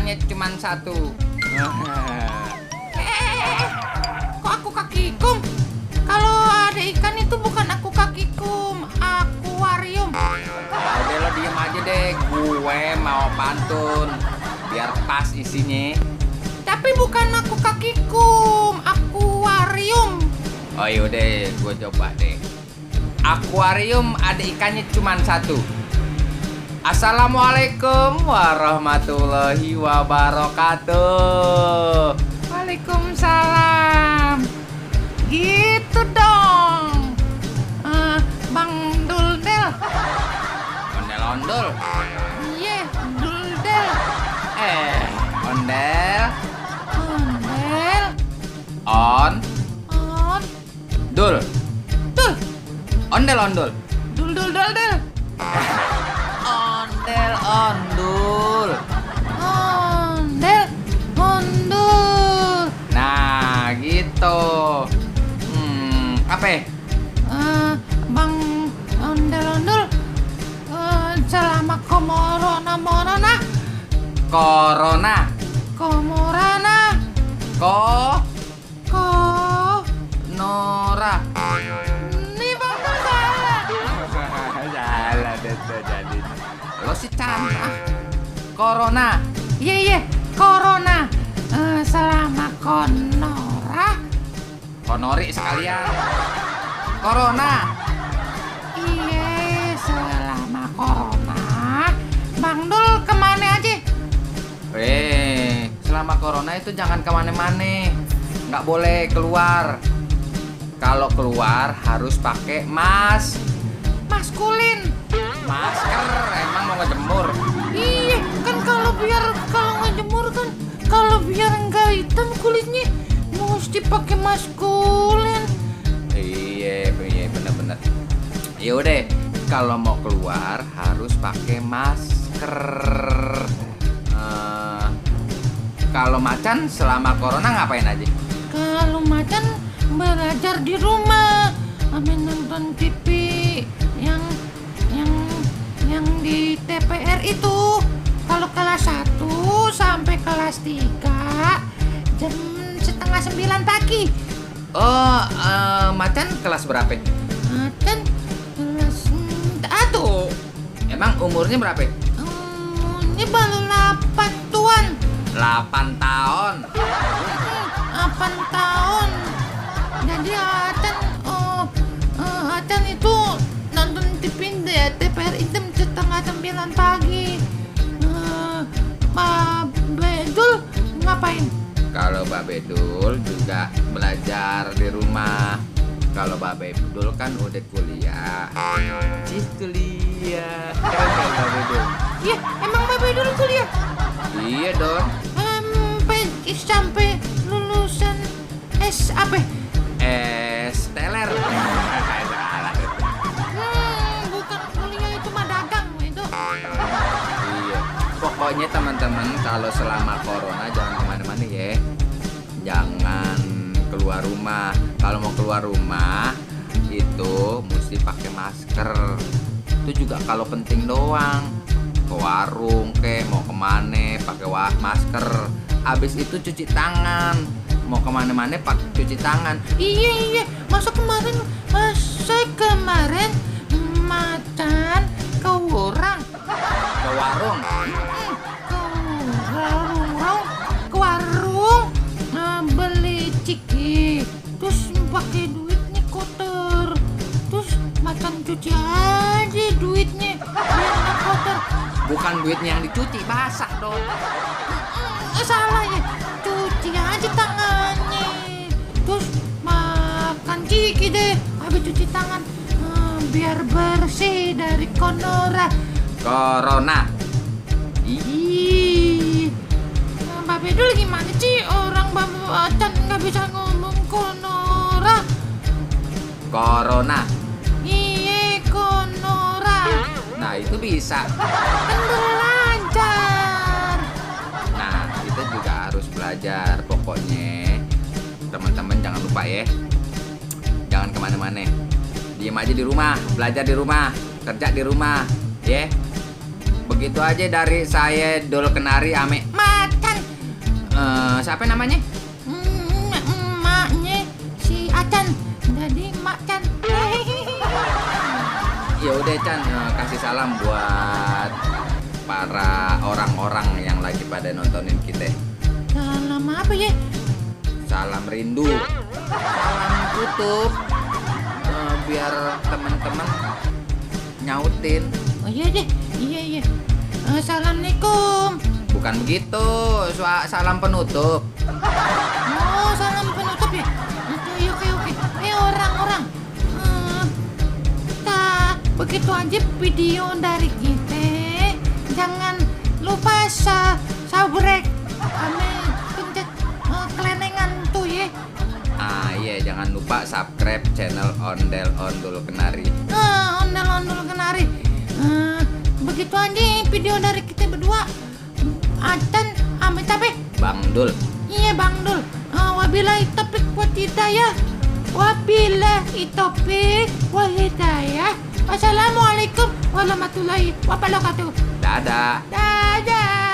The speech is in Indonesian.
ikannya cuma satu. Kok aku kakikum? Kalau ada ikan itu bukan aku kakikum, akuarium. Udah lo diem aja deh, gue mau pantun biar pas isinya. Tapi bukan aku kakikum, akuarium. Oh yaudah, gue coba deh. Akuarium ada ikannya cuma satu. Assalamualaikum warahmatullahi wabarakatuh. Waalaikumsalam. Gitu dong. Bang Duldel. Ondel-ondel. Iya, Duldel. Ondel. Ondel. On. On. Dul. Dul. Ondel-ondel. Dul dul dul dul. Ondel-ondul. Ondel. Ondul. Nah, gitu. Apa? Bang Ondel-ondul. Selama Komorona. Corona. Komorana. Ko. Ko. Nora. Nih Bang Dul salah. Salah deh tuh jadi. Lo sih cantik. Corona. Iya. Corona. Selama Konora. Konori sekalian. Corona. Iya, selama Corona. Bang Dul kemana aja? Selama corona itu jangan kemana-mana. Nggak boleh keluar. Kalau keluar harus pakai Maskulin. masker. Emang mau ngejemur? Iya, kan kalau ngejemur kan kalau biar nggak hitam kulitnya mesti pakai maskulin. Iya bener-bener. Ya udah, kalau mau keluar harus pakai masker. Kalau macan selama corona ngapain aja? Kalau macan belajar di rumah, amin nonton TV yang di TPR itu. Kalau kelas 1 sampai kelas 3 jam setengah 9 pagi. Oh, macan kelas berapa? Macan kelas 1. Emang umurnya berapa? Ini baru 8 tuan. 8 tahun. 8 tahun. Jadi Acan itu nonton TV di TPR itu setengah 9 pagi. Pak Bedul ngapain? Kalau Mbak Bedul juga belajar di rumah. Kalau Mbak Bedul kan udah kuliah. Kuliah. Mbak Bedul. Iya, emang Mbak Bedul kuliah? Iya dong. Sampai lulusan S apa? Teler. Bukan kuliah, itu mah dagang itu. Iya. Pokoknya teman-teman kalau selama corona jangan kemana-mana ya. Jangan keluar rumah. Kalau mau keluar rumah itu mesti pakai masker. Itu juga kalau penting doang. Ke warung mau kemana pakai masker. Habis itu cuci tangan. Mau kemana-mana pakai cuci tangan. Iya. Masa kemarin macan ke orang. Ke warung. Ke warung beli ciki. Terus pakai duitnya kotor. Terus macan cuci aja duitnya biar nggak kotor. Bukan duitnya yang dicuci, basah dong. Salah ya, cuci aja tangannya. Terus makan ciki deh. Habis cuci tangan biar bersih dari Corona. Ih, Mbak Bedul gimana sih? Orang Mbak Acan nggak bisa ngomong Corona. Iya, Corona. Nah itu bisa. Kan belajar. Nah kita juga harus belajar. Pokoknya teman-teman jangan lupa ya. Jangan kemana-mana. Diem aja di rumah, belajar di rumah, kerja di rumah, ya. Begitu aja dari saya Dul Kenari ame Macan. Siapa namanya? Emaknya si Acan. Jadi Mak Chan. Ya udah Chan, kasih salam buat para orang-orang yang lagi pada nontonin kita. Salam apa ya? Salam rindu, salam tutup, biar teman-teman nyautin. Oh iya deh, iya. Assalamualaikum. Bukan begitu, salam penutup. Oh, salam penutup ya? Oke. Orang-orang. Begitu aja video dari kita. Jangan lupa subscribe. Pencet kelenengan tuh ya. Iya, jangan lupa subscribe channel Ondel Ondul Kenari. Ondel Ondul Kenari. Begitu aja video dari kita berdua. Acan, amit apa? Bang Dul. Iya Bang Dul. Wabillahi taufiq wal hidayah. Wabillahi taufiq wal hidayah. Wassalamualaikum warahmatullahi wabarakatuh. Dadah. Dadah.